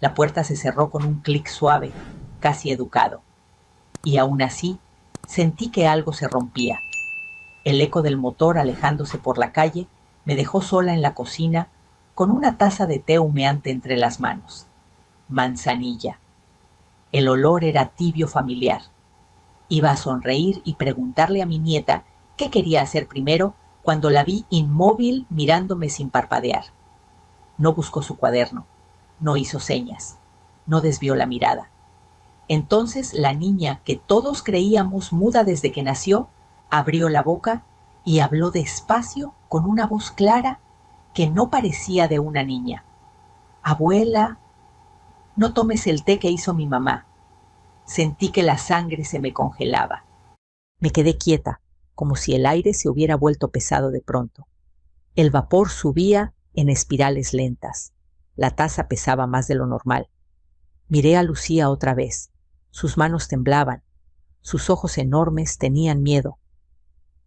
La puerta se cerró con un clic suave, casi educado. Y aún así, sentí que algo se rompía. El eco del motor alejándose por la calle me dejó sola en la cocina con una taza de té humeante entre las manos. Manzanilla. El olor era tibio familiar. Iba a sonreír y preguntarle a mi nieta qué quería hacer primero cuando la vi inmóvil mirándome sin parpadear. No buscó su cuaderno, no hizo señas, no desvió la mirada. Entonces la niña, que todos creíamos muda desde que nació, abrió la boca y habló despacio con una voz clara que no parecía de una niña. Abuela, no tomes el té que hizo mi mamá. Sentí que la sangre se me congelaba. Me quedé quieta, como si el aire se hubiera vuelto pesado de pronto. El vapor subía en espirales lentas. La taza pesaba más de lo normal. Miré a Lucía otra vez. Sus manos temblaban. Sus ojos enormes tenían miedo.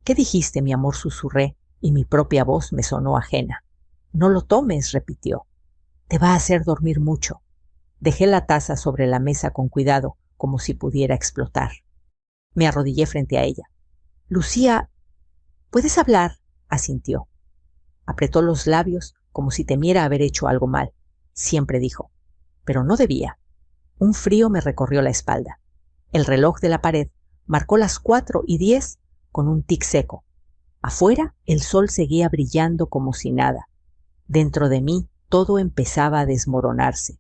«¿Qué dijiste, mi amor?», susurré, y mi propia voz me sonó ajena. «No lo tomes», repitió. «Te va a hacer dormir mucho». Dejé la taza sobre la mesa con cuidado, como si pudiera explotar. Me arrodillé frente a ella. «Lucía, ¿puedes hablar?», asintió. Apretó los labios como si temiera haber hecho algo mal. Siempre dijo, pero no debía. Un frío me recorrió la espalda. El reloj de la pared marcó las 4:10 con un tic seco. Afuera el sol seguía brillando como si nada. Dentro de mí todo empezaba a desmoronarse.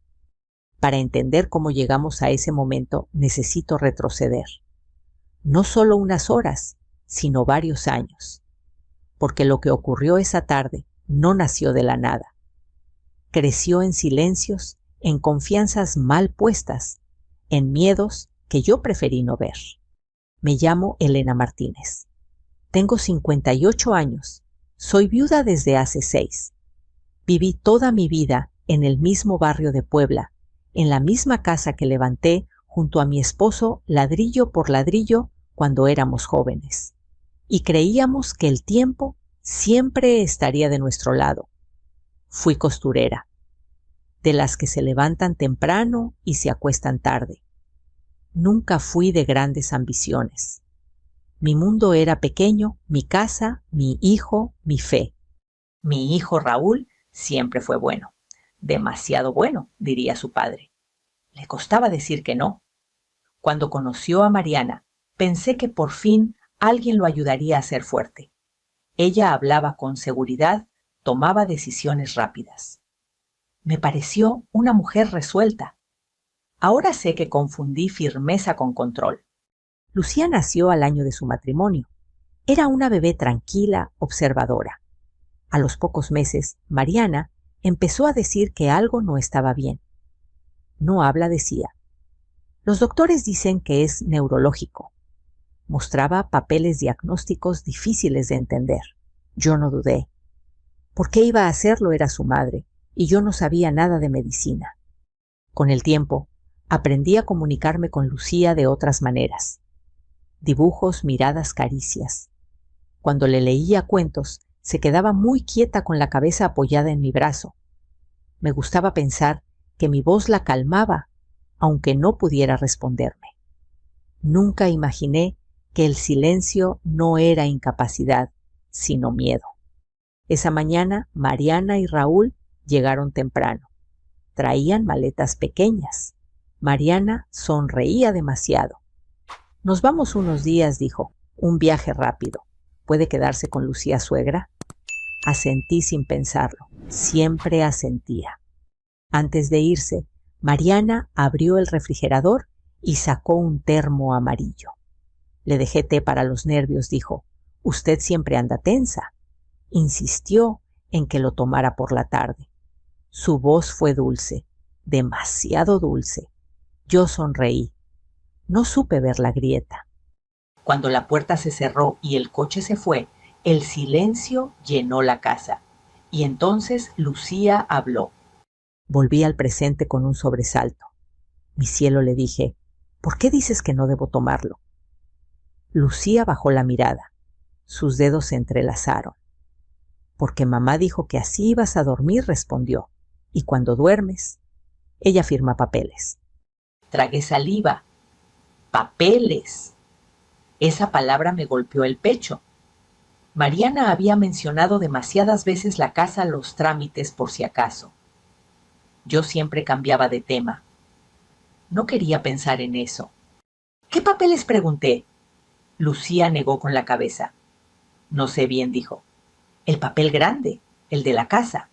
Para entender cómo llegamos a ese momento necesito retroceder. No solo unas horas, sino varios años. Porque lo que ocurrió esa tarde no nació de la nada. Creció en silencios, en confianzas mal puestas, en miedos que yo preferí no ver. Me llamo Elena Martínez. Tengo 58 años. Soy viuda desde hace 6. Viví toda mi vida en el mismo barrio de Puebla, en la misma casa que levanté junto a mi esposo ladrillo por ladrillo cuando éramos jóvenes. Y creíamos que el tiempo siempre estaría de nuestro lado. Fui costurera, de las que se levantan temprano y se acuestan tarde. Nunca fui de grandes ambiciones. Mi mundo era pequeño, mi casa, mi hijo, mi fe. Mi hijo Raúl siempre fue bueno. Demasiado bueno, diría su padre. Le costaba decir que no. Cuando conoció a Mariana, pensé que por fin alguien lo ayudaría a ser fuerte. Ella hablaba con seguridad, tomaba decisiones rápidas. Me pareció una mujer resuelta. Ahora sé que confundí firmeza con control. Lucía nació al año de su matrimonio. Era una bebé tranquila, observadora. A los pocos meses, Mariana empezó a decir que algo no estaba bien. No habla, decía. Los doctores dicen que es neurológico. Mostraba papeles diagnósticos difíciles de entender. Yo no dudé. ¿Por qué iba a hacerlo? Era su madre, y yo no sabía nada de medicina. Con el tiempo, aprendí a comunicarme con Lucía de otras maneras. Dibujos, miradas, caricias. Cuando le leía cuentos, se quedaba muy quieta con la cabeza apoyada en mi brazo. Me gustaba pensar que mi voz la calmaba, aunque no pudiera responderme. Nunca imaginé que el silencio no era incapacidad, sino miedo. Esa mañana, Mariana y Raúl llegaron temprano. Traían maletas pequeñas. Mariana sonreía demasiado. «Nos vamos unos días», dijo. «Un viaje rápido. ¿Puede quedarse con Lucía, suegra?» Asentí sin pensarlo. Siempre asentía. Antes de irse, Mariana abrió el refrigerador y sacó un termo amarillo. «Le dejé té para los nervios», dijo. «Usted siempre anda tensa». Insistió en que lo tomara por la tarde. Su voz fue dulce, demasiado dulce. Yo sonreí. No supe ver la grieta. Cuando la puerta se cerró y el coche se fue, el silencio llenó la casa. Y entonces Lucía habló. Volví al presente con un sobresalto. «Mi cielo», le dije, «¿por qué dices que no debo tomarlo?» Lucía bajó la mirada. Sus dedos se entrelazaron. «Porque mamá dijo que así ibas a dormir», respondió. «Y cuando duermes». Ella firma papeles. Tragué saliva. Papeles. Esa palabra me golpeó el pecho. Mariana había mencionado demasiadas veces la casa, los trámites por si acaso. Yo siempre cambiaba de tema. No quería pensar en eso. ¿Qué papeles pregunté? Lucía negó con la cabeza. No sé bien, dijo. El papel grande, el de la casa.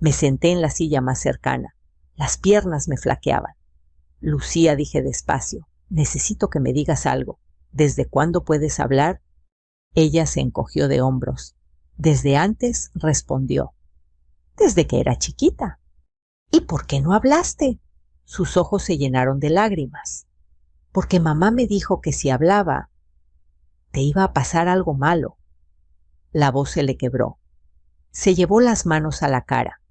Me senté en la silla más cercana. Las piernas me flaqueaban. Lucía, dije despacio, necesito que me digas algo. ¿Desde cuándo puedes hablar? Ella se encogió de hombros. Desde antes, respondió. Desde que era chiquita. ¿Y por qué no hablaste? Sus ojos se llenaron de lágrimas. Porque mamá me dijo que si hablaba, te iba a pasar algo malo. La voz se le quebró. Se llevó las manos a la cara.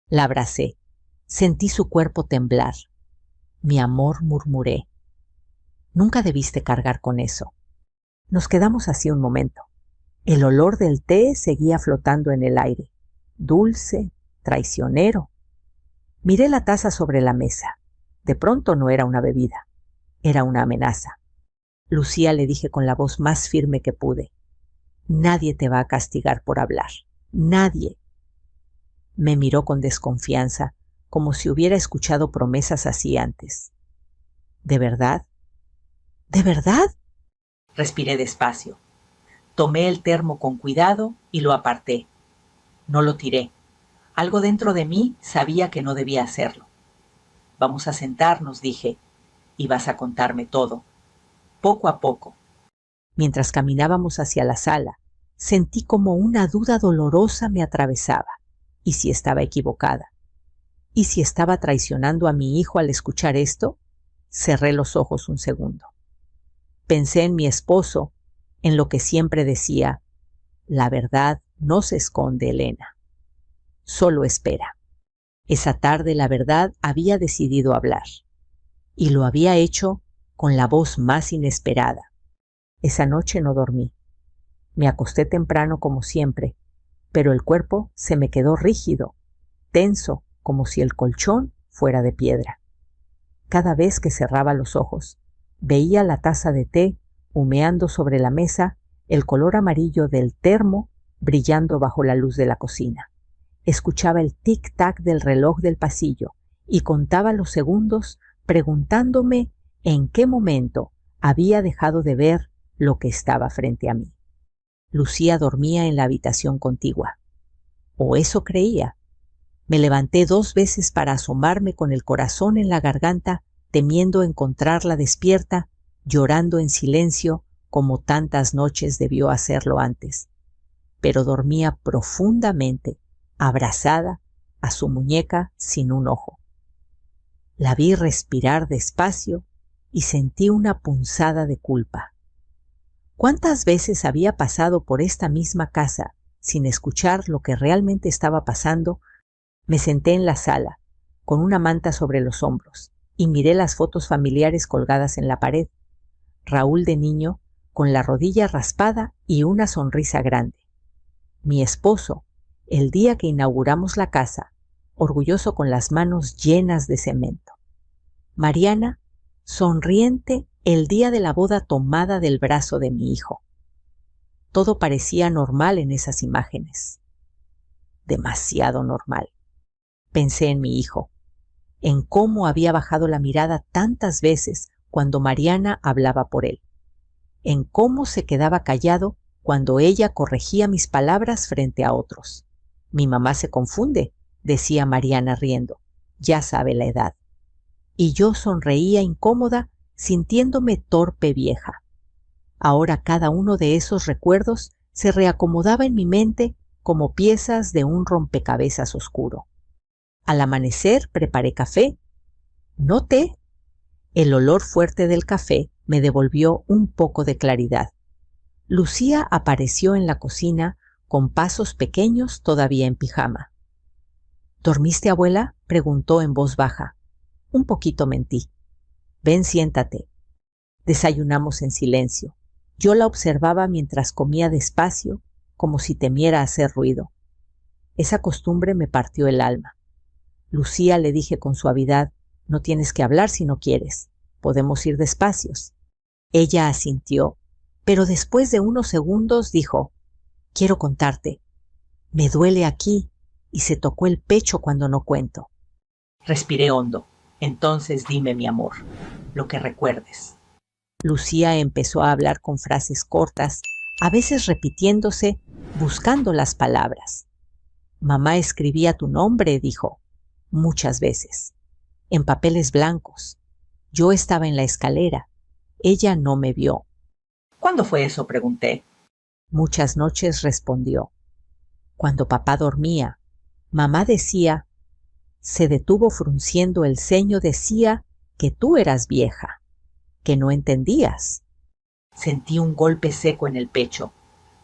La abracé. Sentí su cuerpo temblar. Mi amor, murmuré. Nunca debiste cargar con eso. Nos quedamos así un momento. El olor del té seguía flotando en el aire. Dulce, traicionero. Miré la taza sobre la mesa. De pronto no era una bebida. Era una amenaza. Lucía, le dije con la voz más firme que pude. Nadie te va a castigar por hablar. Nadie. Me miró con desconfianza, como si hubiera escuchado promesas así antes. ¿De verdad? ¿De verdad? Respiré despacio. Tomé el termo con cuidado y lo aparté. No lo tiré. Algo dentro de mí sabía que no debía hacerlo. Vamos a sentarnos, dije, y vas a contarme todo, poco a poco. Mientras caminábamos hacia la sala, sentí como una duda dolorosa me atravesaba. ¿Y si estaba equivocada? ¿Y si estaba traicionando a mi hijo al escuchar esto? Cerré los ojos un segundo. Pensé en mi esposo, en lo que siempre decía, la verdad no se esconde, Elena. Solo espera. Esa tarde la verdad había decidido hablar. Y lo había hecho con la voz más inesperada. Esa noche no dormí. Me acosté temprano como siempre, pero el cuerpo se me quedó rígido, tenso, como si el colchón fuera de piedra. Cada vez que cerraba los ojos, veía la taza de té humeando sobre la mesa, el color amarillo del termo brillando bajo la luz de la cocina. Escuchaba el tic-tac del reloj del pasillo y contaba los segundos preguntándome en qué momento había dejado de ver lo que estaba frente a mí. Lucía dormía en la habitación contigua. O eso creía. Me levanté 2 veces para asomarme con el corazón en la garganta, temiendo encontrarla despierta, llorando en silencio como tantas noches debió hacerlo antes. Pero dormía profundamente, abrazada a su muñeca sin un ojo. La vi respirar despacio y sentí una punzada de culpa. ¿Cuántas veces había pasado por esta misma casa sin escuchar lo que realmente estaba pasando? Me senté en la sala, con una manta sobre los hombros, y miré las fotos familiares colgadas en la pared. Raúl de niño, con la rodilla raspada y una sonrisa grande. Mi esposo, el día que inauguramos la casa, orgulloso con las manos llenas de cemento. Mariana, sonriente el día de la boda tomada del brazo de mi hijo. Todo parecía normal en esas imágenes. Demasiado normal. Pensé en mi hijo, en cómo había bajado la mirada tantas veces cuando Mariana hablaba por él, en cómo se quedaba callado cuando ella corregía mis palabras frente a otros. Mi mamá se confunde, decía Mariana riendo, ya sabe la edad. Y yo sonreía incómoda, sintiéndome torpe vieja. Ahora cada uno de esos recuerdos se reacomodaba en mi mente como piezas de un rompecabezas oscuro. Al amanecer preparé café. No té. El olor fuerte del café me devolvió un poco de claridad. Lucía apareció en la cocina con pasos pequeños todavía en pijama. ¿Dormiste, abuela?, preguntó en voz baja. Un poquito mentí. Ven, siéntate. Desayunamos en silencio. Yo la observaba mientras comía despacio, como si temiera hacer ruido. Esa costumbre me partió el alma. Lucía, le dije con suavidad, No tienes que hablar si no quieres. Podemos ir despacios. Ella asintió, pero después de unos segundos dijo: quiero contarte. Me duele aquí y se tocó el pecho cuando no cuento. Respiré hondo. Entonces dime, mi amor, lo que recuerdes. Lucía empezó a hablar con frases cortas, a veces repitiéndose, buscando las palabras. Mamá escribía tu nombre, dijo, muchas veces, en papeles blancos. Yo estaba en la escalera. Ella no me vio. ¿Cuándo fue eso?, pregunté. Muchas noches, respondió. Cuando papá dormía, mamá decía, se detuvo frunciendo el ceño, decía que tú eras vieja, que no entendías. Sentí un golpe seco en el pecho,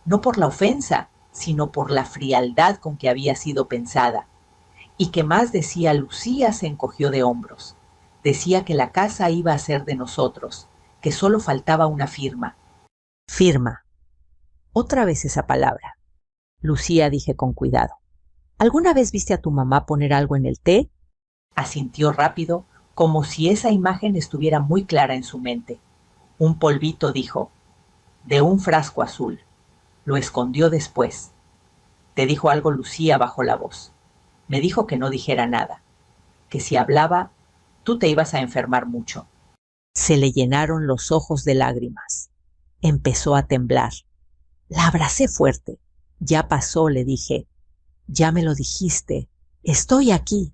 no por la ofensa, sino por la frialdad con que había sido pensada. Y que más decía, Lucía se encogió de hombros. Decía que la casa iba a ser de nosotros, que solo faltaba una firma. Firma. Otra vez esa palabra. Lucía, dije con cuidado. ¿Alguna vez viste a tu mamá poner algo en el té? Asintió rápido, como si esa imagen estuviera muy clara en su mente. Un polvito, dijo, de un frasco azul. Lo escondió después. Te dijo algo Lucía, bajó la voz. Me dijo que no dijera nada, que si hablaba, tú te ibas a enfermar mucho. Se le llenaron los ojos de lágrimas. Empezó a temblar. La abracé fuerte. Ya pasó, le dije. Ya me lo dijiste. Estoy aquí.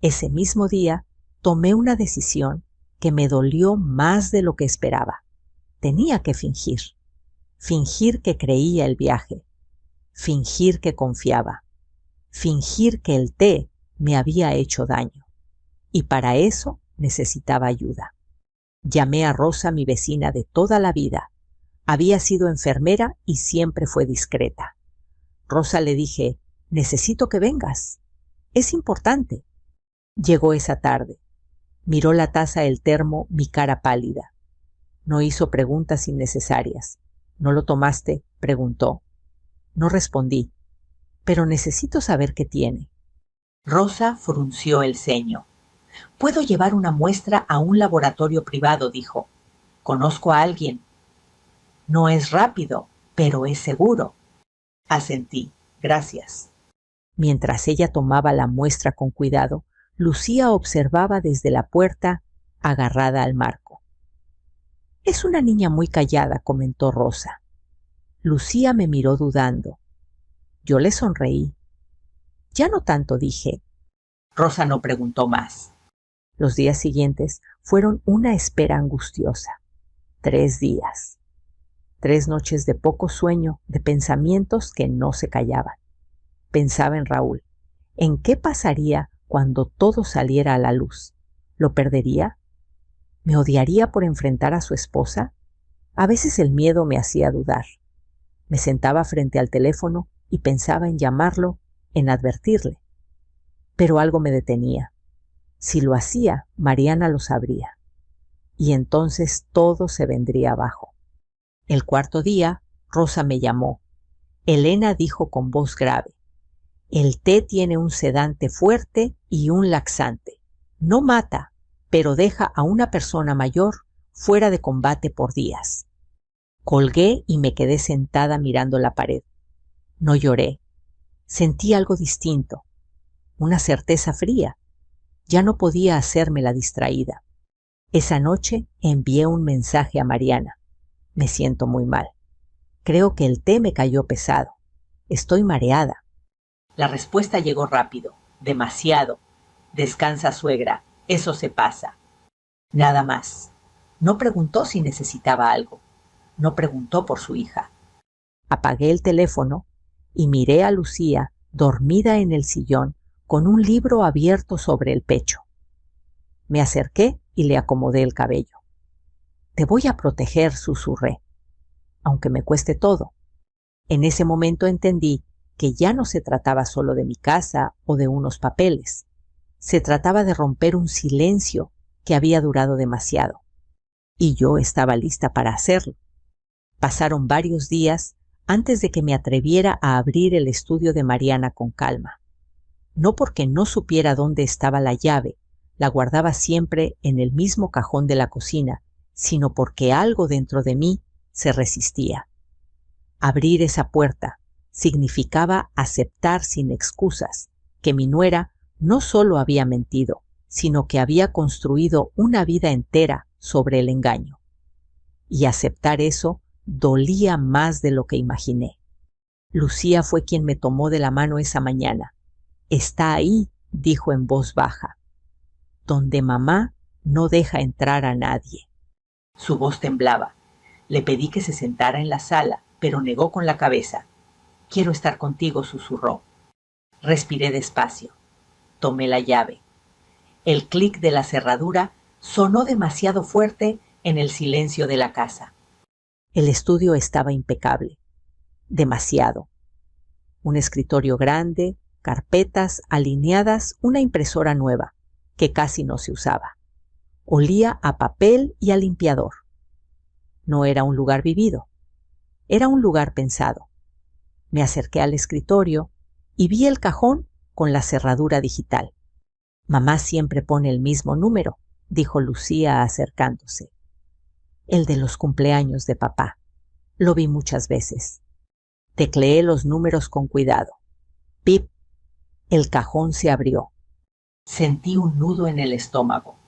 Ese mismo día tomé una decisión que me dolió más de lo que esperaba. Tenía que fingir. Fingir que creía el viaje. Fingir que confiaba. Fingir que el té me había hecho daño. Y para eso necesitaba ayuda. Llamé a Rosa, mi vecina de toda la vida. Había sido enfermera y siempre fue discreta. Rosa, le dije, necesito que vengas. Es importante. Llegó esa tarde. Miró la taza del termo, mi cara pálida. No hizo preguntas innecesarias. ¿No lo tomaste?, preguntó. No respondí. Pero necesito saber qué tiene. Rosa frunció el ceño. Puedo llevar una muestra a un laboratorio privado, dijo. Conozco a alguien. No es rápido, pero es seguro. Asentí. Gracias. Mientras ella tomaba la muestra con cuidado, Lucía observaba desde la puerta, agarrada al marco. Es una niña muy callada, comentó Rosa. Lucía me miró dudando. Yo le sonreí. Ya no tanto, dije. Rosa no preguntó más. Los días siguientes fueron una espera angustiosa. 3 días. 3 noches de poco sueño, de pensamientos que no se callaban. Pensaba en Raúl. ¿En qué pasaría cuando todo saliera a la luz? ¿Lo perdería? ¿Me odiaría por enfrentar a su esposa? A veces el miedo me hacía dudar. Me sentaba frente al teléfono y pensaba en llamarlo, en advertirle. Pero algo me detenía. Si lo hacía, Mariana lo sabría. Y entonces todo se vendría abajo. El 4.º día, Rosa me llamó. Elena dijo con voz grave. El té tiene un sedante fuerte y un laxante. No mata, pero deja a una persona mayor fuera de combate por días. Colgué y me quedé sentada mirando la pared. No lloré. Sentí algo distinto. Una certeza fría. Ya no podía hacerme la distraída. Esa noche envié un mensaje a Mariana. Me siento muy mal. Creo que el té me cayó pesado. Estoy mareada. La respuesta llegó rápido. Demasiado. Descansa, suegra. Eso se pasa. Nada más. No preguntó si necesitaba algo. No preguntó por su hija. Apagué el teléfono y miré a Lucía dormida en el sillón con un libro abierto sobre el pecho. Me acerqué y le acomodé el cabello. Te voy a proteger, susurré, aunque me cueste todo. En ese momento entendí que ya no se trataba solo de mi casa o de unos papeles. Se trataba de romper un silencio que había durado demasiado. Y yo estaba lista para hacerlo. Pasaron varios días antes de que me atreviera a abrir el estudio de Mariana con calma. No porque no supiera dónde estaba la llave, La guardaba siempre en el mismo cajón de la cocina, sino porque algo dentro de mí se resistía. Abrir esa puerta significaba aceptar sin excusas que mi nuera no solo había mentido, sino que había construido una vida entera sobre el engaño. Y aceptar eso dolía más de lo que imaginé. Lucía fue quien me tomó de la mano esa mañana. «Está ahí», dijo en voz baja, «donde mamá no deja entrar a nadie». Su voz temblaba. Le pedí que se sentara en la sala, pero negó con la cabeza. «Quiero estar contigo», susurró. Respiré despacio. Tomé la llave. El clic de la cerradura sonó demasiado fuerte en el silencio de la casa. El estudio estaba impecable. Demasiado. Un escritorio grande, carpetas alineadas, una impresora nueva, que casi no se usaba. Olía a papel y a limpiador. No era un lugar vivido. Era un lugar pensado. Me acerqué al escritorio y vi el cajón con la cerradura digital. «Mamá siempre pone el mismo número», dijo Lucía acercándose. «El de los cumpleaños de papá. Lo vi muchas veces». Tecleé los números con cuidado. ¡Pip! El cajón se abrió. Sentí un nudo en el estómago.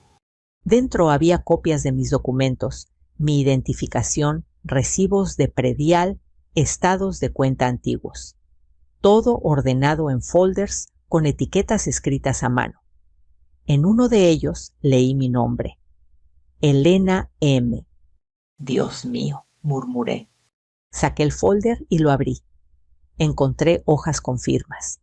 Dentro había copias de mis documentos, mi identificación, recibos de predial, estados de cuenta antiguos. Todo ordenado en folders con etiquetas escritas a mano. En uno de ellos leí mi nombre. Elena M. «Dios mío», murmuré. Saqué el folder y lo abrí. Encontré hojas con firmas.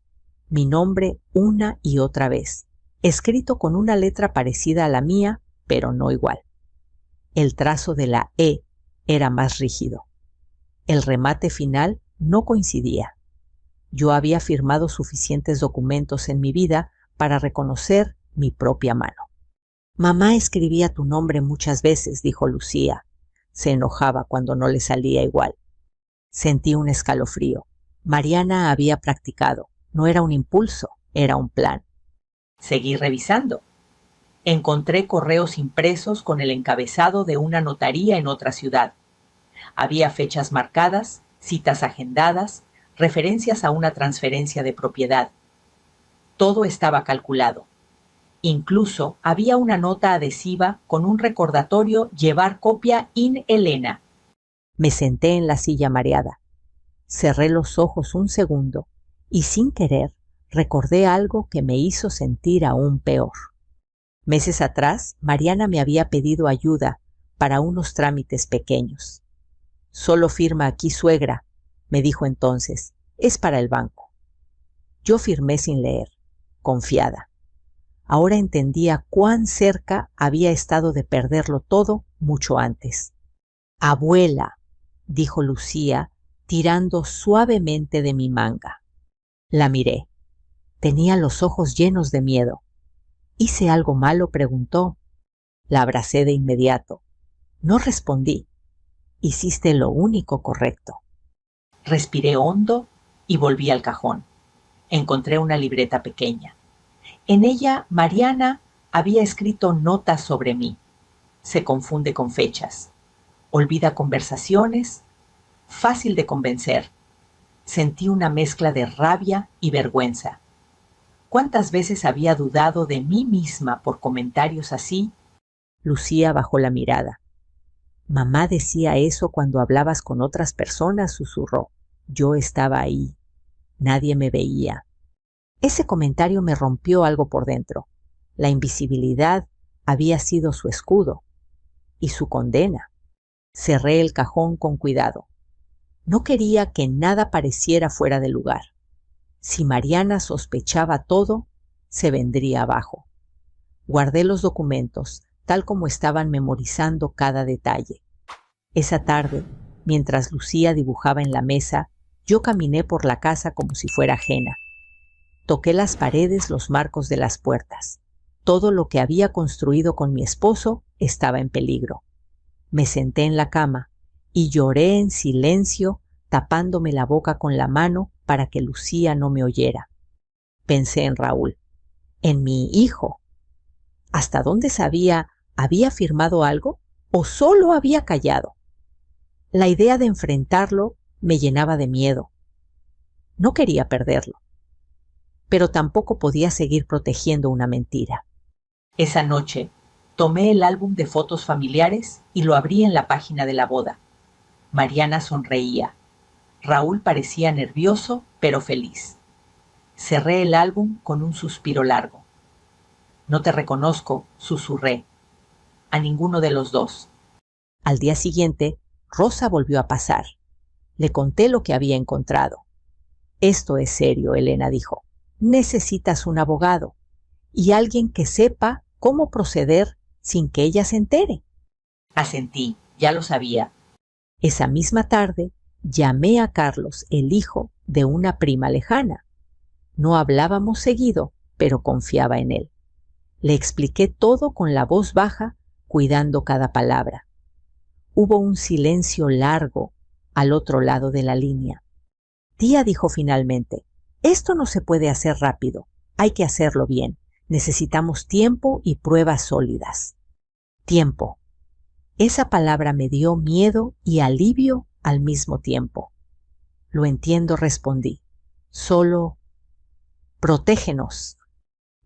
Mi nombre una y otra vez, escrito con una letra parecida a la mía, pero no igual. El trazo de la E era más rígido. El remate final no coincidía. Yo había firmado suficientes documentos en mi vida para reconocer mi propia mano. «Mamá escribía tu nombre muchas veces», dijo Lucía. Se enojaba cuando no le salía igual. Sentí un escalofrío. Mariana había practicado. No era un impulso, era un plan. Seguí revisando. Encontré correos impresos con el encabezado de una notaría en otra ciudad. Había fechas marcadas, citas agendadas, referencias a una transferencia de propiedad. Todo estaba calculado. Incluso había una nota adhesiva con un recordatorio «Llevar copia in Elena». Me senté en la silla mareada. Cerré los ojos un segundo y sin querer recordé algo que me hizo sentir aún peor. Meses atrás, Mariana me había pedido ayuda para unos trámites pequeños. «Solo firma aquí, suegra», me dijo entonces. «Es para el banco». Yo firmé sin leer, confiada. Ahora entendía cuán cerca había estado de perderlo todo mucho antes. «Abuela», dijo Lucía, tirando suavemente de mi manga. La miré. Tenía los ojos llenos de miedo. «¿Hice algo malo?», preguntó. La abracé de inmediato. No respondí. «Hiciste lo único correcto». Respiré hondo y volví al cajón. Encontré una libreta pequeña. En ella, Mariana había escrito notas sobre mí. Se confunde con fechas. Olvida conversaciones. Fácil de convencer. Sentí una mezcla de rabia y vergüenza. ¿Cuántas veces había dudado de mí misma por comentarios así? Lucía bajó la mirada. «Mamá decía eso cuando hablabas con otras personas», susurró. «Yo estaba ahí. Nadie me veía». Ese comentario me rompió algo por dentro. La invisibilidad había sido su escudo y su condena. Cerré el cajón con cuidado. No quería que nada pareciera fuera de lugar. Si Mariana sospechaba todo, se vendría abajo. Guardé los documentos, tal como estaban, memorizando cada detalle. Esa tarde, mientras Lucía dibujaba en la mesa, yo caminé por la casa como si fuera ajena. Toqué las paredes, los marcos de las puertas. Todo lo que había construido con mi esposo estaba en peligro. Me senté en la cama y lloré en silencio, tapándome la boca con la mano para que Lucía no me oyera. Pensé en Raúl, en mi hijo. ¿Hasta dónde sabía? ¿Había firmado algo o solo había callado? La idea de enfrentarlo me llenaba de miedo. No quería perderlo, pero tampoco podía seguir protegiendo una mentira. Esa noche, tomé el álbum de fotos familiares y lo abrí en la página de la boda. Mariana sonreía. Raúl parecía nervioso, pero feliz. Cerré el álbum con un suspiro largo. No te reconozco, susurré. A ninguno de los dos. Al día siguiente, Rosa volvió a pasar. Le conté lo que había encontrado. Esto es serio, Elena dijo. Necesitas un abogado y alguien que sepa cómo proceder sin que ella se entere. Asentí, ya lo sabía. Esa misma tarde llamé a Carlos, el hijo de una prima lejana. No hablábamos seguido, pero confiaba en él. Le expliqué todo con la voz baja, cuidando cada palabra. Hubo un silencio largo al otro lado de la línea. Tía, dijo finalmente, esto no se puede hacer rápido, hay que hacerlo bien. Necesitamos tiempo y pruebas sólidas. Tiempo. Esa palabra me dio miedo y alivio al mismo tiempo. Lo entiendo, respondí. Solo protégenos.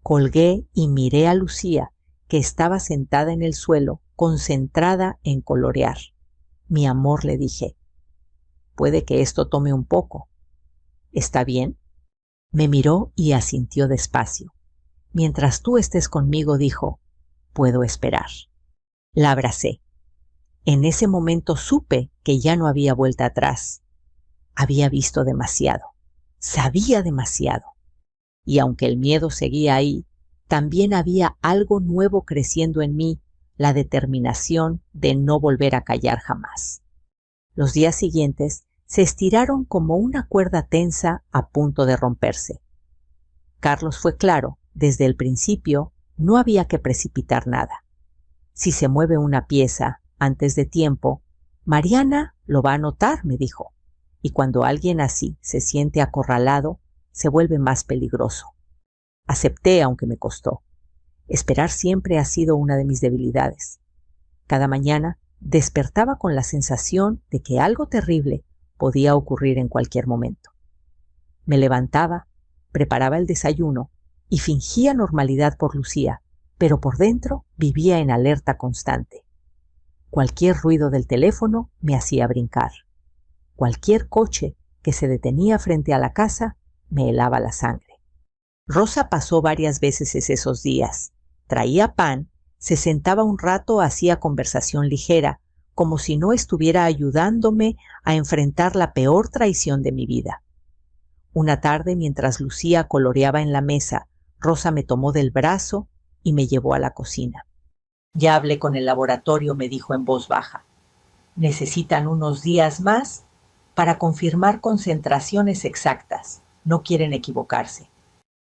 Colgué y miré a Lucía, que estaba sentada en el suelo, concentrada en colorear. Mi amor, le dije, puede que esto tome un poco. ¿Está bien? Me miró y asintió despacio. Mientras tú estés conmigo, dijo, puedo esperar. La abracé. En ese momento supe que ya no había vuelta atrás. Había visto demasiado. Sabía demasiado. Y aunque el miedo seguía ahí, también había algo nuevo creciendo en mí, la determinación de no volver a callar jamás. Los días siguientes se estiraron como una cuerda tensa a punto de romperse. Carlos fue claro, desde el principio no había que precipitar nada. Si se mueve una pieza antes de tiempo, Mariana lo va a notar, me dijo, y cuando alguien así se siente acorralado, se vuelve más peligroso. Acepté, aunque me costó. Esperar siempre ha sido una de mis debilidades. Cada mañana despertaba con la sensación de que algo terrible podía ocurrir en cualquier momento. Me levantaba, preparaba el desayuno y fingía normalidad por Lucía, pero por dentro vivía en alerta constante. Cualquier ruido del teléfono me hacía brincar. Cualquier coche que se detenía frente a la casa me helaba la sangre. Rosa pasó varias veces esos días. Traía pan, se sentaba un rato, hacía conversación ligera, como si no estuviera ayudándome a enfrentar la peor traición de mi vida. Una tarde, mientras Lucía coloreaba en la mesa, Rosa me tomó del brazo y me llevó a la cocina. Ya hablé con el laboratorio, me dijo en voz baja. Necesitan unos días más para confirmar concentraciones exactas. No quieren equivocarse.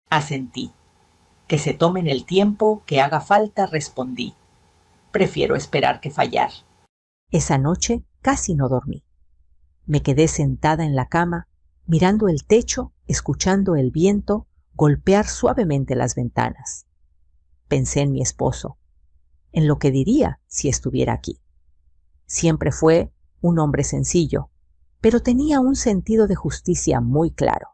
Asentí. Que se tomen el tiempo que haga falta, respondí. Prefiero esperar que fallar. Esa noche casi no dormí. Me quedé sentada en la cama, mirando el techo, escuchando el viento golpear suavemente las ventanas. Pensé en mi esposo, en lo que diría si estuviera aquí. Siempre fue un hombre sencillo, pero tenía un sentido de justicia muy claro.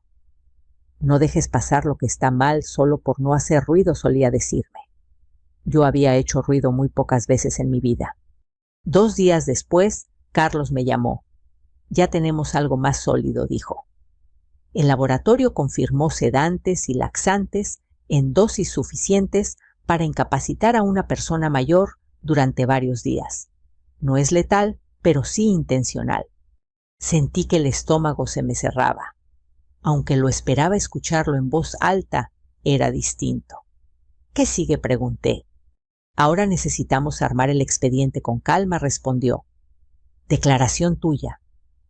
No dejes pasar lo que está mal solo por no hacer ruido, solía decirme. Yo había hecho ruido muy pocas veces en mi vida. 2 días después, Carlos me llamó. Ya tenemos algo más sólido, dijo. El laboratorio confirmó sedantes y laxantes en dosis suficientes para incapacitar a una persona mayor durante varios días. No es letal, pero sí intencional. Sentí que el estómago se me cerraba. Aunque lo esperaba escucharlo en voz alta, era distinto. ¿Qué sigue?, pregunté. Ahora necesitamos armar el expediente con calma, respondió. Declaración tuya,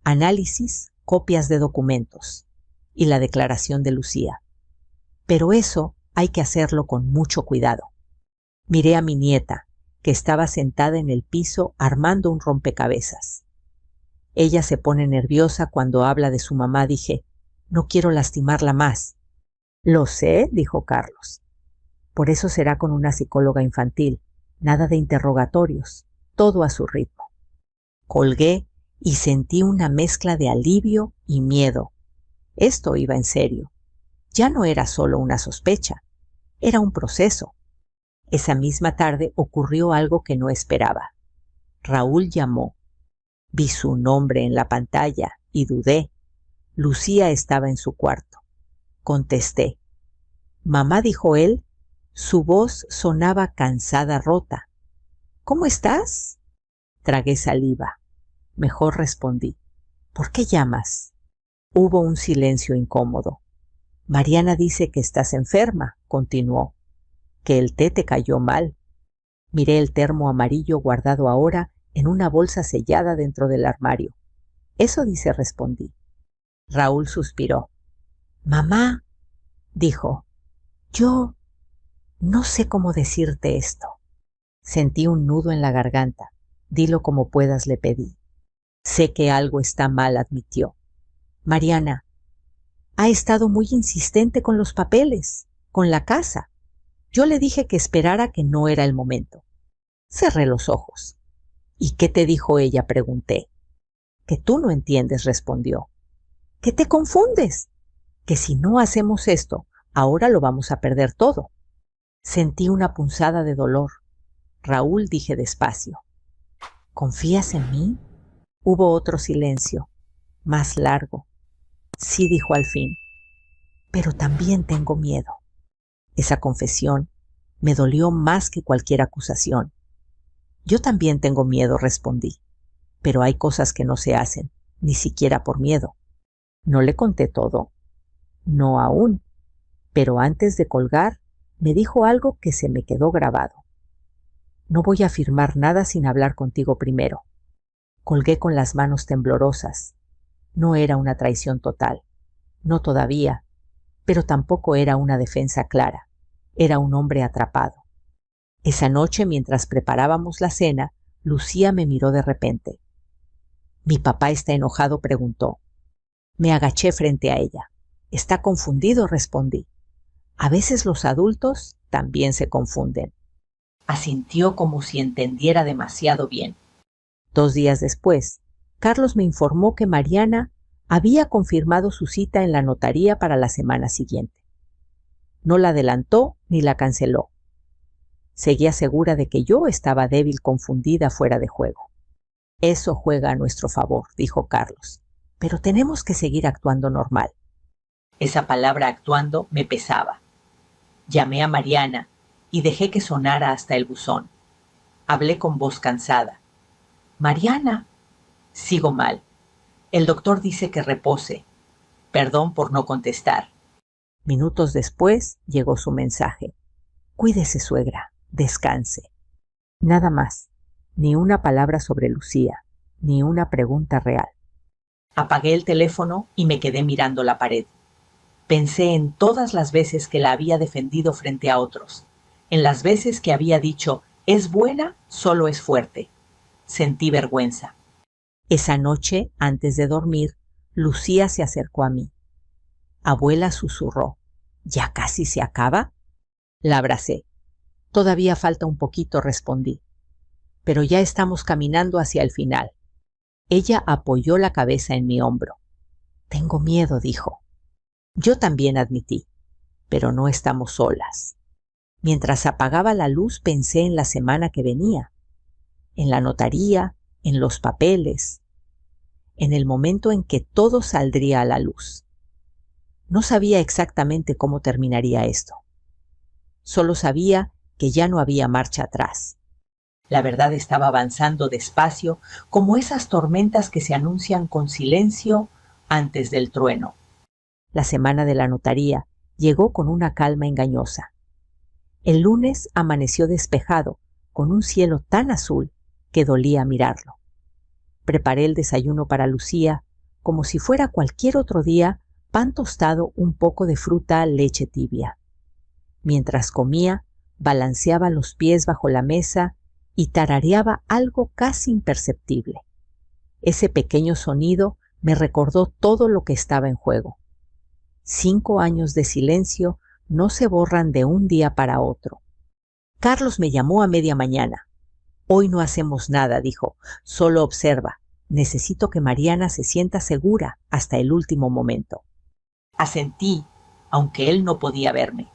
análisis, copias de documentos y la declaración de Lucía. Pero eso hay que hacerlo con mucho cuidado. Miré a mi nieta, que estaba sentada en el piso armando un rompecabezas. Ella se pone nerviosa cuando habla de su mamá, dije. No quiero lastimarla más. Lo sé, dijo Carlos. Por eso será con una psicóloga infantil. Nada de interrogatorios, todo a su ritmo. Colgué y sentí una mezcla de alivio y miedo. Esto iba en serio. Ya no era solo una sospecha, era un proceso. Esa misma tarde ocurrió algo que no esperaba. Raúl llamó. Vi su nombre en la pantalla y dudé. Lucía estaba en su cuarto. Contesté. «Mamá», dijo él. Su voz sonaba cansada, rota. «¿Cómo estás?» Tragué saliva. Mejor respondí. «¿Por qué llamas?» Hubo un silencio incómodo. «Mariana dice que estás enferma», continuó, «que el té te cayó mal». Miré el termo amarillo guardado ahora en una bolsa sellada dentro del armario. «Eso dice», respondí. Raúl suspiró. «Mamá», dijo, «yo no sé cómo decirte esto». Sentí un nudo en la garganta. «Dilo como puedas», le pedí. «Sé que algo está mal», admitió. «Mariana ha estado muy insistente con los papeles, con la casa. Yo le dije que esperara, que no era el momento». Cerré los ojos. «¿Y qué te dijo ella?», pregunté. «Que tú no entiendes», respondió. «Que te confundes, que si no hacemos esto, ahora lo vamos a perder todo». Sentí una punzada de dolor. «Raúl», dije despacio, «¿confías en mí?» Hubo otro silencio, más largo. «Sí», dijo al fin, «pero también tengo miedo». Esa confesión me dolió más que cualquier acusación. «Yo también tengo miedo», respondí, «pero hay cosas que no se hacen, ni siquiera por miedo». No le conté todo. No aún. Pero antes de colgar, me dijo algo que se me quedó grabado. «No voy a firmar nada sin hablar contigo primero». Colgué con las manos temblorosas. No era una traición total. No todavía. Pero tampoco era una defensa clara. Era un hombre atrapado. Esa noche, mientras preparábamos la cena, Lucía me miró de repente. «¿Mi papá está enojado?», preguntó. Me agaché frente a ella. «Está confundido», respondí. «A veces los adultos también se confunden». Asintió como si entendiera demasiado bien. 2 días después, Carlos me informó que Mariana había confirmado su cita en la notaría para la semana siguiente. No la adelantó ni la canceló. Seguía segura de que yo estaba débil, confundida, fuera de juego. «Eso juega a nuestro favor», dijo Carlos, «pero tenemos que seguir actuando normal». Esa palabra «actuando» me pesaba. Llamé a Mariana y dejé que sonara hasta el buzón. Hablé con voz cansada. «Mariana». «Sigo mal. El doctor dice que repose. Perdón por no contestar». Minutos después llegó su mensaje. «Cuídese, suegra. Descanse». Nada más. Ni una palabra sobre Lucía, ni una pregunta real. Apagué el teléfono y me quedé mirando la pared. Pensé en todas las veces que la había defendido frente a otros, en las veces que había dicho «es buena, solo es fuerte». Sentí vergüenza. Esa noche, antes de dormir, Lucía se acercó a mí. «Abuela», susurró, «¿ya casi se acaba?» La abracé. «Todavía falta un poquito», respondí. «Pero ya estamos caminando hacia el final». Ella apoyó la cabeza en mi hombro. «Tengo miedo», dijo. Yo también, admití, pero no estamos solas. Mientras apagaba la luz pensé en la semana que venía, en la notaría, en los papeles, en el momento en que todo saldría a la luz. No sabía exactamente cómo terminaría esto. Solo sabía que ya no había marcha atrás. La verdad estaba avanzando despacio, como esas tormentas que se anuncian con silencio antes del trueno. La semana de la notaría llegó con una calma engañosa. El lunes amaneció despejado, con un cielo tan azul que dolía mirarlo. Preparé el desayuno para Lucía, como si fuera cualquier otro día, pan tostado, un poco de fruta, leche tibia. Mientras comía, balanceaba los pies bajo la mesa y tarareaba algo casi imperceptible. Ese pequeño sonido me recordó todo lo que estaba en juego. 5 años de silencio no se borran de un día para otro. Carlos me llamó a media mañana. Hoy no hacemos nada, dijo. Solo observa. Necesito que Mariana se sienta segura hasta el último momento. Asentí, aunque él no podía verme.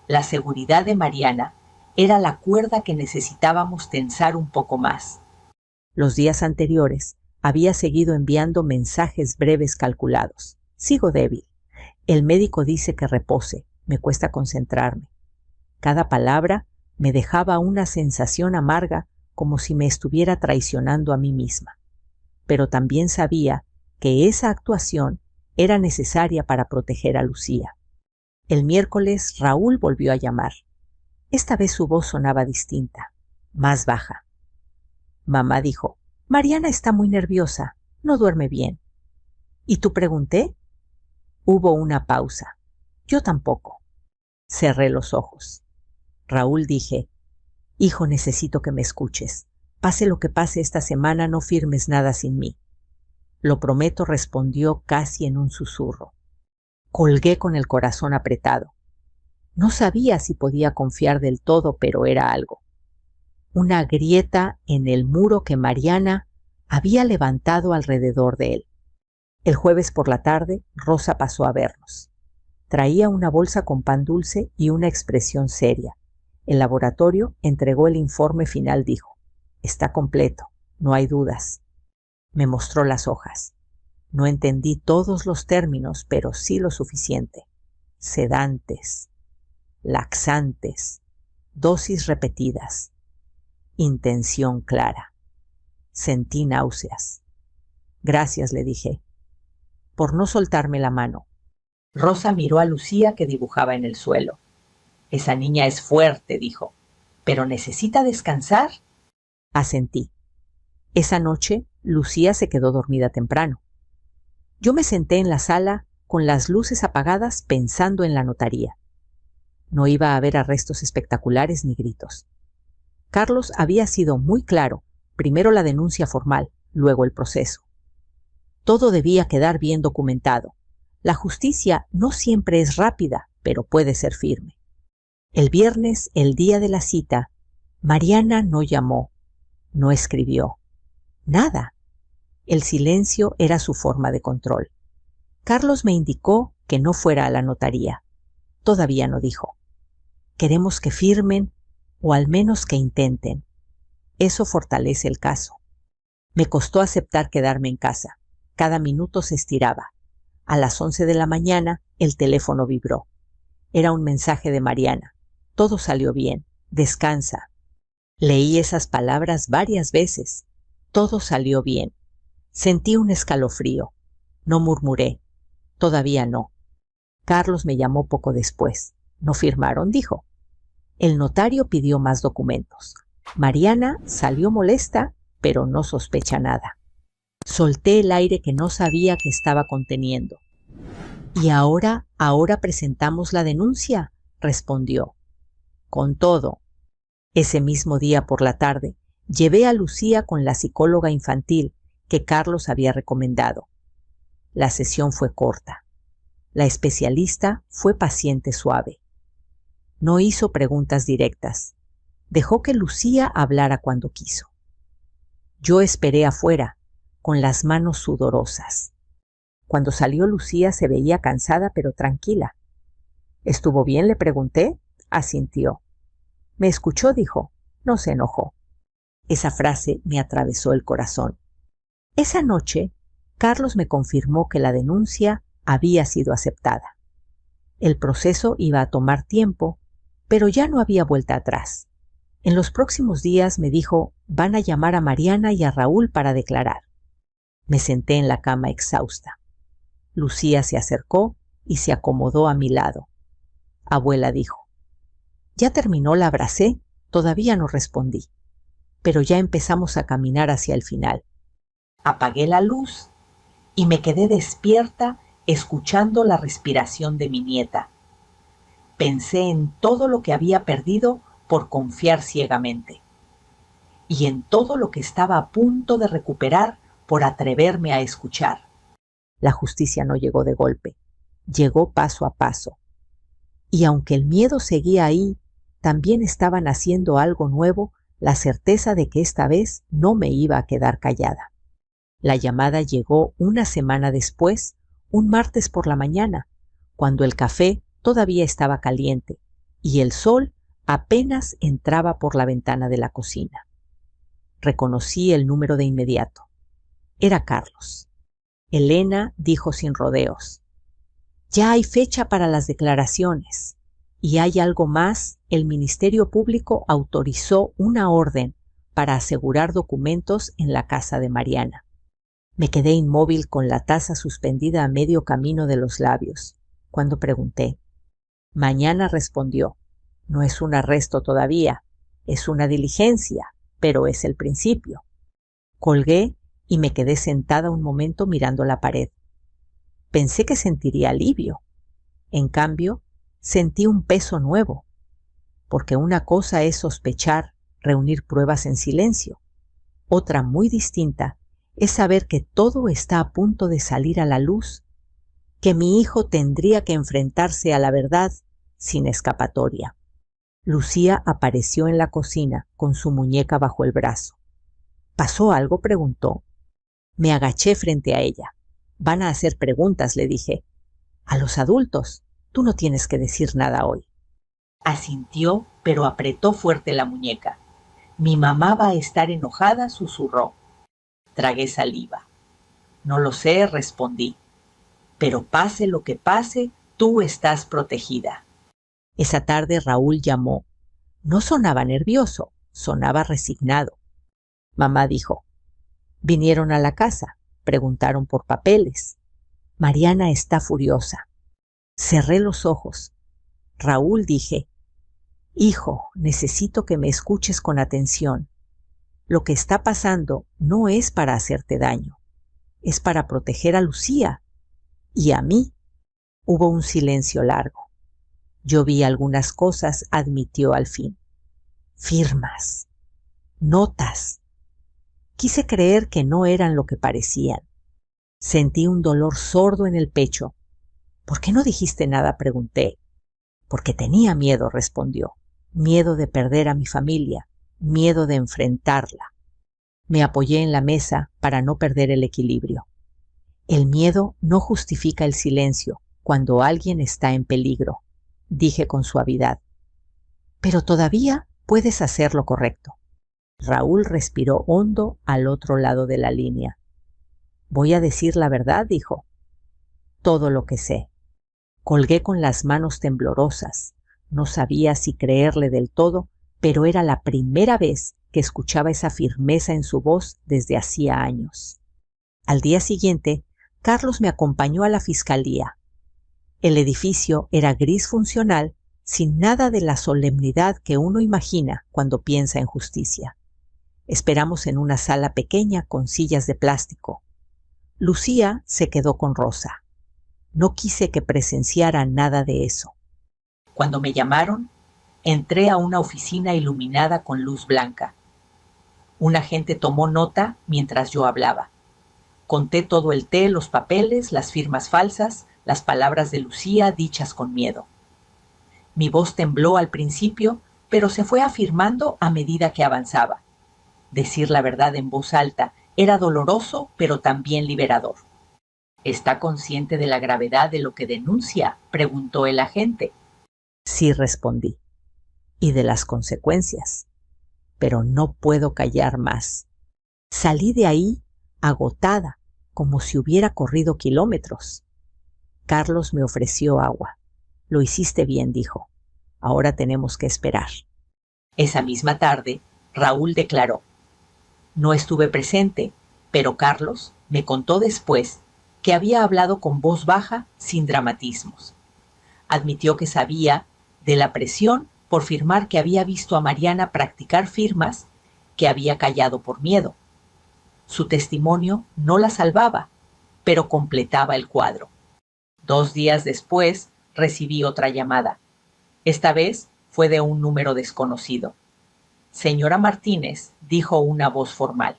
La seguridad de Mariana era la cuerda que necesitábamos tensar un poco más. Los días anteriores había seguido enviando mensajes breves calculados. Sigo débil. El médico dice que repose. Me cuesta concentrarme. Cada palabra me dejaba una sensación amarga, como si me estuviera traicionando a mí misma. Pero también sabía que esa actuación era necesaria para proteger a Lucía. El miércoles Raúl volvió a llamar. Esta vez su voz sonaba distinta, más baja. Mamá dijo, Mariana está muy nerviosa, no duerme bien. ¿Y tú pregunté? Hubo una pausa. Yo tampoco. Cerré los ojos. Raúl, dije, hijo, necesito que me escuches. Pase lo que pase esta semana, no firmes nada sin mí. Lo prometo, respondió casi en un susurro. Colgué con el corazón apretado. No sabía si podía confiar del todo, pero era algo. Una grieta en el muro que Mariana había levantado alrededor de él. El jueves por la tarde, Rosa pasó a vernos. Traía una bolsa con pan dulce y una expresión seria. El laboratorio entregó el informe final, dijo. Está completo, no hay dudas. Me mostró las hojas. No entendí todos los términos, pero sí lo suficiente. Sedantes, laxantes, dosis repetidas, intención clara. Sentí náuseas. Gracias, le dije, por no soltarme la mano. Rosa miró a Lucía, que dibujaba en el suelo. Esa niña es fuerte, dijo, pero necesita descansar. Asentí. Esa noche, Lucía se quedó dormida temprano. Yo me senté en la sala con las luces apagadas pensando en la notaría. No iba a haber arrestos espectaculares ni gritos. Carlos había sido muy claro, primero la denuncia formal, luego el proceso. Todo debía quedar bien documentado. La justicia no siempre es rápida, pero puede ser firme. El viernes, el día de la cita, Mariana no llamó, no escribió, nada. El silencio era su forma de control. Carlos me indicó que no fuera a la notaría. Todavía no dijo. Queremos que firmen o al menos que intenten. Eso fortalece el caso. Me costó aceptar quedarme en casa. Cada minuto se estiraba. A las 11 de la mañana el teléfono vibró. Era un mensaje de Mariana. Todo salió bien. Descansa. Leí esas palabras varias veces. Todo salió bien. Sentí un escalofrío. No murmuré. Todavía no. Carlos me llamó poco después. ¿No firmaron?, dijo. El notario pidió más documentos. Mariana salió molesta, pero no sospecha nada. Solté el aire que no sabía que estaba conteniendo. ¿Y ahora presentamos la denuncia?, respondió. Con todo. Ese mismo día por la tarde, llevé a Lucía con la psicóloga infantil que Carlos había recomendado. La sesión fue corta. La especialista fue paciente suave. No hizo preguntas directas. Dejó que Lucía hablara cuando quiso. Yo esperé afuera, con las manos sudorosas. Cuando salió Lucía se veía cansada pero tranquila. ¿Estuvo bien?, le pregunté. Asintió. Me escuchó, dijo. No se enojó. Esa frase me atravesó el corazón. Esa noche, Carlos me confirmó que la denuncia había sido aceptada. El proceso iba a tomar tiempo, pero ya no había vuelta atrás. En los próximos días, me dijo, van a llamar a Mariana y a Raúl para declarar. Me senté en la cama exhausta. Lucía se acercó y se acomodó a mi lado. Abuela, dijo. Ya terminó, la abracé, todavía no respondí, pero ya empezamos a caminar hacia el final. Apagué la luz y me quedé despierta escuchando la respiración de mi nieta. Pensé en todo lo que había perdido por confiar ciegamente y en todo lo que estaba a punto de recuperar por atreverme a escuchar. La justicia no llegó de golpe, llegó paso a paso. Y aunque el miedo seguía ahí, también estaba naciendo algo nuevo, la certeza de que esta vez no me iba a quedar callada. La llamada llegó una semana después, un martes por la mañana, cuando el café todavía estaba caliente y el sol apenas entraba por la ventana de la cocina. Reconocí el número de inmediato. Era Carlos. Elena dijo sin rodeos: «Ya hay fecha para las declaraciones. Y hay algo más, el Ministerio Público autorizó una orden para asegurar documentos en la casa de Mariana». Me quedé inmóvil con la taza suspendida a medio camino de los labios, cuando pregunté. Mañana respondió: «No es un arresto todavía, es una diligencia, pero es el principio». Colgué y me quedé sentada un momento mirando la pared. Pensé que sentiría alivio. En cambio, sentí un peso nuevo, porque una cosa es sospechar, reunir pruebas en silencio. Otra muy distinta es saber que todo está a punto de salir a la luz, que mi hijo tendría que enfrentarse a la verdad sin escapatoria. Lucía apareció en la cocina con su muñeca bajo el brazo. ¿Pasó algo?, preguntó. Me agaché frente a ella. Van a hacer preguntas, le dije. A los adultos, tú no tienes que decir nada hoy. Asintió, pero apretó fuerte la muñeca. Mi mamá va a estar enojada, susurró. Tragué saliva. No lo sé, respondí. Pero pase lo que pase, tú estás protegida. Esa tarde Raúl llamó. No sonaba nervioso, sonaba resignado. Mamá dijo: «Vinieron a la casa, preguntaron por papeles. Mariana está furiosa». Cerré los ojos. «Raúl», dije, «hijo, necesito que me escuches con atención. Lo que está pasando no es para hacerte daño, es para proteger a Lucía y a mí». Hubo un silencio largo. «Yo vi algunas cosas», admitió al fin. «Firmas, notas». Quise creer que no eran lo que parecían. Sentí un dolor sordo en el pecho. «¿Por qué no dijiste nada?», pregunté. «Porque tenía miedo», respondió. «Miedo de perder a mi familia, miedo de enfrentarla». Me apoyé en la mesa para no perder el equilibrio. «El miedo no justifica el silencio cuando alguien está en peligro», dije con suavidad. «Pero todavía puedes hacer lo correcto». Raúl respiró hondo al otro lado de la línea. «Voy a decir la verdad», dijo. «Todo lo que sé». Colgué con las manos temblorosas. No sabía si creerle del todo, pero era la primera vez que escuchaba esa firmeza en su voz desde hacía años. Al día siguiente, Carlos me acompañó a la fiscalía. El edificio era gris funcional, sin nada de la solemnidad que uno imagina cuando piensa en justicia. Esperamos en una sala pequeña con sillas de plástico. Lucía se quedó con Rosa. No quise que presenciara nada de eso. Cuando me llamaron, entré a una oficina iluminada con luz blanca. Un agente tomó nota mientras yo hablaba. Conté todo el té, los papeles, las firmas falsas, las palabras de Lucía dichas con miedo. Mi voz tembló al principio, pero se fue afirmando a medida que avanzaba. Decir la verdad en voz alta era doloroso, pero también liberador. ¿Está consciente de la gravedad de lo que denuncia?, preguntó el agente. Sí, respondí. Y de las consecuencias. Pero no puedo callar más. Salí de ahí agotada, como si hubiera corrido kilómetros. Carlos me ofreció agua. Lo hiciste bien, dijo. Ahora tenemos que esperar. Esa misma tarde, Raúl declaró: «No estuve presente, pero Carlos me contó después que había hablado con voz baja, sin dramatismos. Admitió que sabía de la presión por firmar, que había visto a Mariana practicar firmas, que había callado por miedo. Su testimonio no la salvaba, pero completaba el cuadro. 2 días después recibí otra llamada. Esta vez fue de un número desconocido. «Señora Martínez», dijo una voz formal.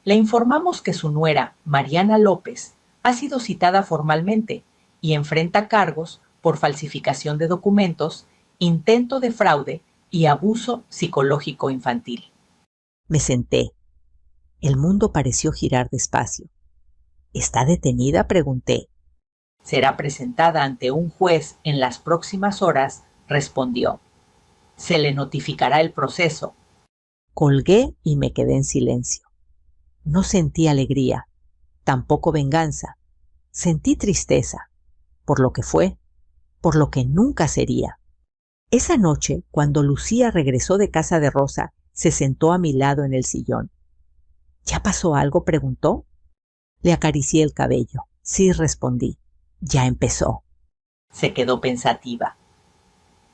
«Le informamos que su nuera, Mariana López, ha sido citada formalmente y enfrenta cargos por falsificación de documentos, intento de fraude y abuso psicológico infantil. Me senté. El mundo pareció girar despacio. ¿Está detenida?, pregunté. Será presentada ante un juez en las próximas horas, respondió. Se le notificará el proceso. Colgué y me quedé en silencio. No sentí alegría, tampoco venganza. Sentí tristeza, por lo que fue, por lo que nunca sería. Esa noche, cuando Lucía regresó de casa de Rosa, se sentó a mi lado en el sillón. ¿Ya pasó algo?, preguntó. Le acaricié el cabello. Sí, respondí. Ya empezó. Se quedó pensativa.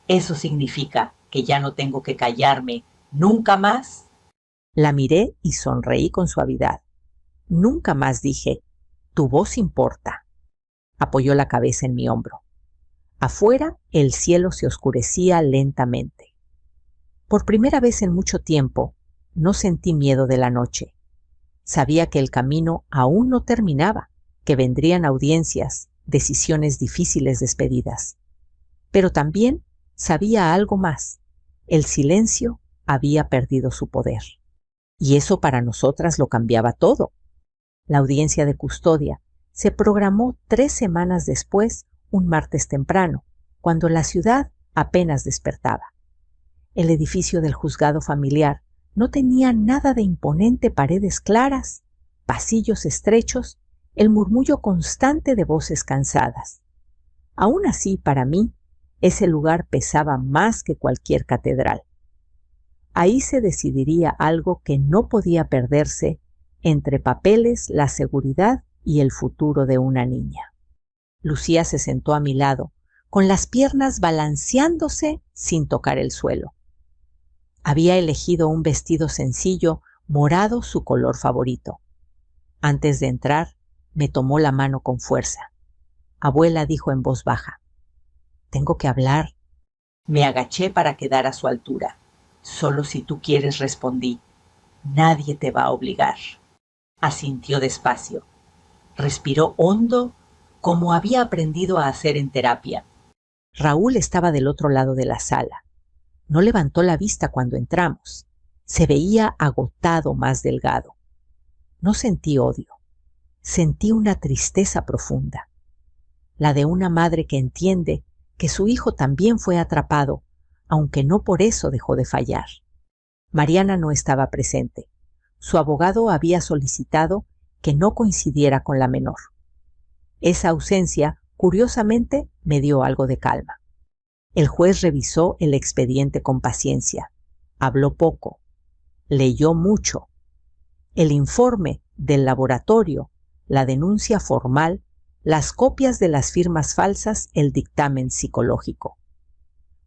¿Eso significa que ya no tengo que callarme nunca más? La miré y sonreí con suavidad. Nunca más, dije. Tu voz importa. Apoyó la cabeza en mi hombro. Afuera, el cielo se oscurecía lentamente. Por primera vez en mucho tiempo, no sentí miedo de la noche. Sabía que el camino aún no terminaba, que vendrían audiencias, decisiones difíciles, despedidas. Pero también sabía algo más. El silencio había perdido su poder. Y eso para nosotras lo cambiaba todo. La audiencia de custodia se programó 3 semanas después, un martes temprano, cuando la ciudad apenas despertaba. El edificio del juzgado familiar no tenía nada de imponente, paredes claras, pasillos estrechos, el murmullo constante de voces cansadas. Aún así, para mí, ese lugar pesaba más que cualquier catedral. Ahí se decidiría algo que no podía perderse, entre papeles, la seguridad y el futuro de una niña. Lucía se sentó a mi lado, con las piernas balanceándose sin tocar el suelo. Había elegido un vestido sencillo, morado, su color favorito. Antes de entrar, me tomó la mano con fuerza. Abuela, dijo en voz baja. Tengo que hablar. Me agaché para quedar a su altura. Solo si tú quieres, respondí. Nadie te va a obligar. Asintió despacio. Respiró hondo, como había aprendido a hacer en terapia. Raúl estaba del otro lado de la sala. No levantó la vista cuando entramos. Se veía agotado, más delgado. No sentí odio. Sentí una tristeza profunda. La de una madre que entiende que su hijo también fue atrapado, aunque no por eso dejó de fallar. Mariana no estaba presente. Su abogado había solicitado que no coincidiera con la menor. Esa ausencia, curiosamente, me dio algo de calma. El juez revisó el expediente con paciencia. Habló poco. Leyó mucho. El informe del laboratorio, la denuncia formal, las copias de las firmas falsas, el dictamen psicológico.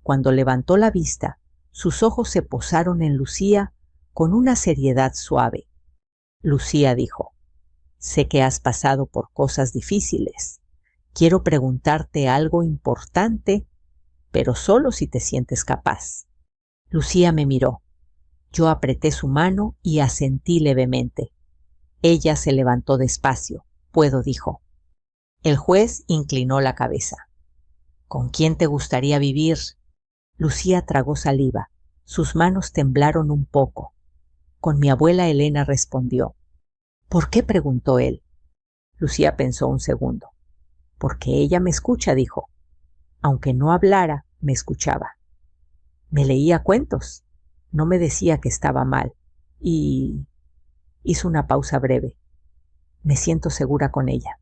Cuando levantó la vista, sus ojos se posaron en Lucía con una seriedad suave. Lucía dijo, sé que has pasado por cosas difíciles. Quiero preguntarte algo importante, pero solo si te sientes capaz. Lucía me miró. Yo apreté su mano y asentí levemente. Ella se levantó despacio. Puedo, dijo. El juez inclinó la cabeza. ¿Con quién te gustaría vivir? Lucía tragó saliva. Sus manos temblaron un poco. Con mi abuela Elena, respondió. ¿Por qué?, preguntó él. Lucía pensó un segundo. Porque ella me escucha, dijo. Aunque no hablara, me escuchaba. Me leía cuentos. No me decía que estaba mal. Y... hizo una pausa breve. Me siento segura con ella.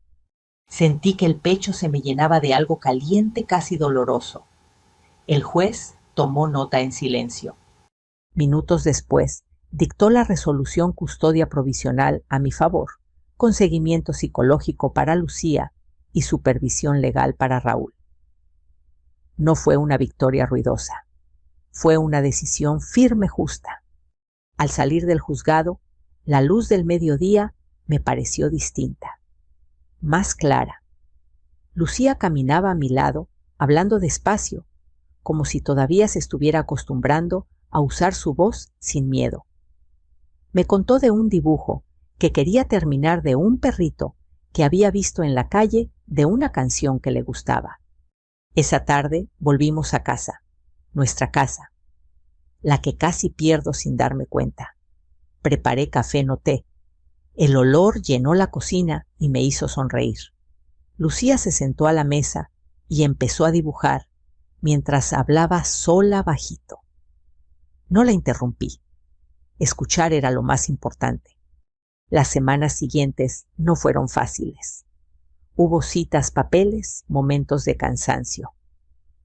Sentí que el pecho se me llenaba de algo caliente, casi doloroso. El juez tomó nota en silencio. Minutos después, dictó la resolución custodia provisional a mi favor, con seguimiento psicológico para Lucía y supervisión legal para Raúl. No fue una victoria ruidosa. Fue una decisión firme, justa. Al salir del juzgado, la luz del mediodía me pareció distinta, más clara. Lucía caminaba a mi lado, hablando despacio, como si todavía se estuviera acostumbrando a usar su voz sin miedo. Me contó de un dibujo que quería terminar de un perrito que había visto en la calle, de una canción que le gustaba. Esa tarde volvimos a casa, nuestra casa, la que casi pierdo sin darme cuenta. Preparé café, no té. El olor llenó la cocina y me hizo sonreír. Lucía se sentó a la mesa y empezó a dibujar mientras hablaba sola bajito. No la interrumpí. Escuchar era lo más importante. Las semanas siguientes no fueron fáciles. Hubo citas, papeles, momentos de cansancio.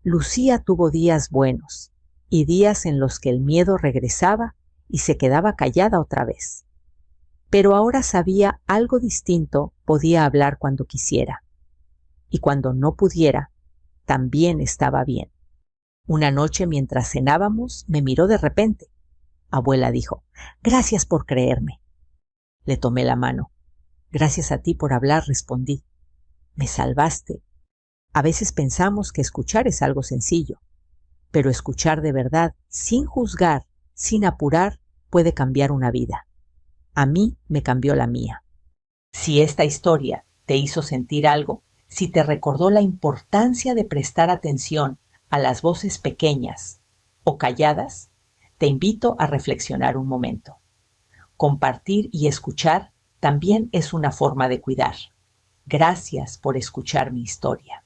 Lucía tuvo días buenos y días en los que el miedo regresaba y se quedaba callada otra vez. Pero ahora sabía algo distinto, podía hablar cuando quisiera. Y cuando no pudiera, también estaba bien. Una noche mientras cenábamos, me miró de repente. Abuela dijo, «Gracias por creerme». Le tomé la mano. «Gracias a ti por hablar», respondí. «Me salvaste». A veces pensamos que escuchar es algo sencillo, pero escuchar de verdad, sin juzgar, sin apurar, puede cambiar una vida. A mí me cambió la mía. Si esta historia te hizo sentir algo, si te recordó la importancia de prestar atención a las voces pequeñas o calladas, te invito a reflexionar un momento. Compartir y escuchar también es una forma de cuidar. Gracias por escuchar mi historia.